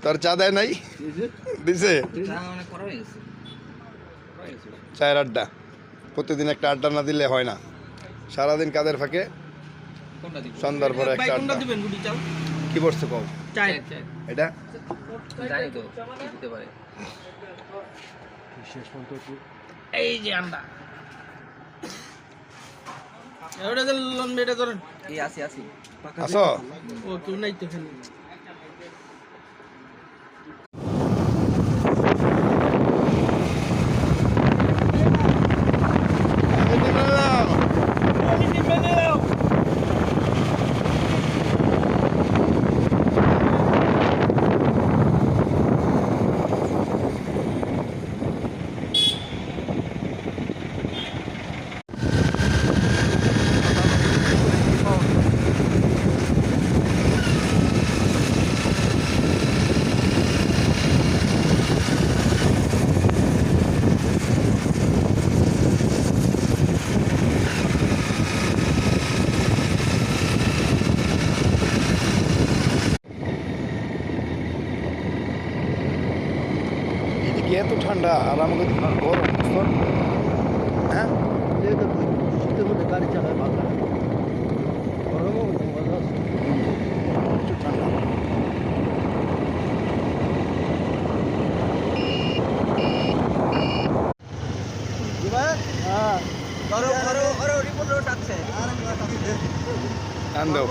তোর চা দেয় নাই দিছে চায়ের আড্ডা প্রতিদিন একটা আড্ডা না দিলে হয় না সারাদিন কাদের ফাঁকে সন্ধ্যার পরে একটা আড্ডা কি বলছো কও এটা এই যে আন্ডা এওটা লন বেটা ধরেন এই আসি আসো ও কেউ নাই তো এখানে এদিকে এত ঠান্ডা আর আমাকে গরম বুঝছো? হ্যাঁ শীতের মধ্যে গাড়ি চালায় ভালো লাগে গরমও ভালো আছে একটু ঠান্ডা আন দাও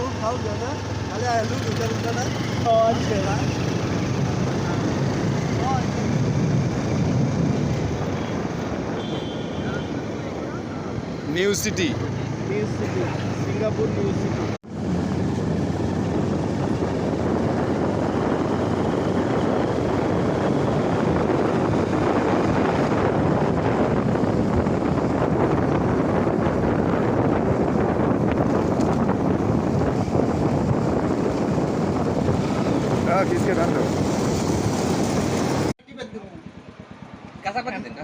new city Singapore new city কিসকে ধান দাও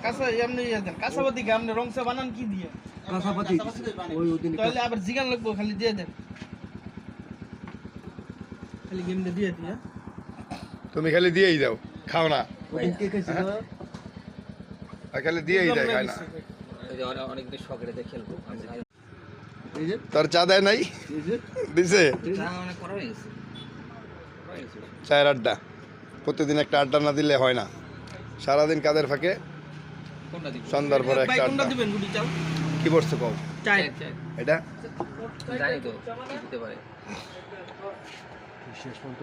কাঁচা এমনি দেন কাঁচাপাতি আপনি রংসা বানান কি দিয়ে কাঁচাপাতি ওই ওদিন তাহলে আবার জিগান লাগবো খালি দিয়ে দেন খালি গেমটা দিয়ে দিয়া তুমি খালি দিয়েই দাও খাও না ওদিন কে খাইছিল আর খালি দিয়েই দেয় খায় না অনেকদিন শখের খেলবো এই যে তোর চা দেয় নাই এই যে দিছে অনেক করা হয়ে গেছে চায়ের আড্ডা প্রতিদিন একটা আড্ডা না দিলে হয় না সারাদিন কাদের ফাঁকে সন্ধ্যার পরে একটা আড্ডা দিবেন গুটি চাল কি বলছো কও চাই এটা জানি তো দিতে পারে শেষ পর্যন্ত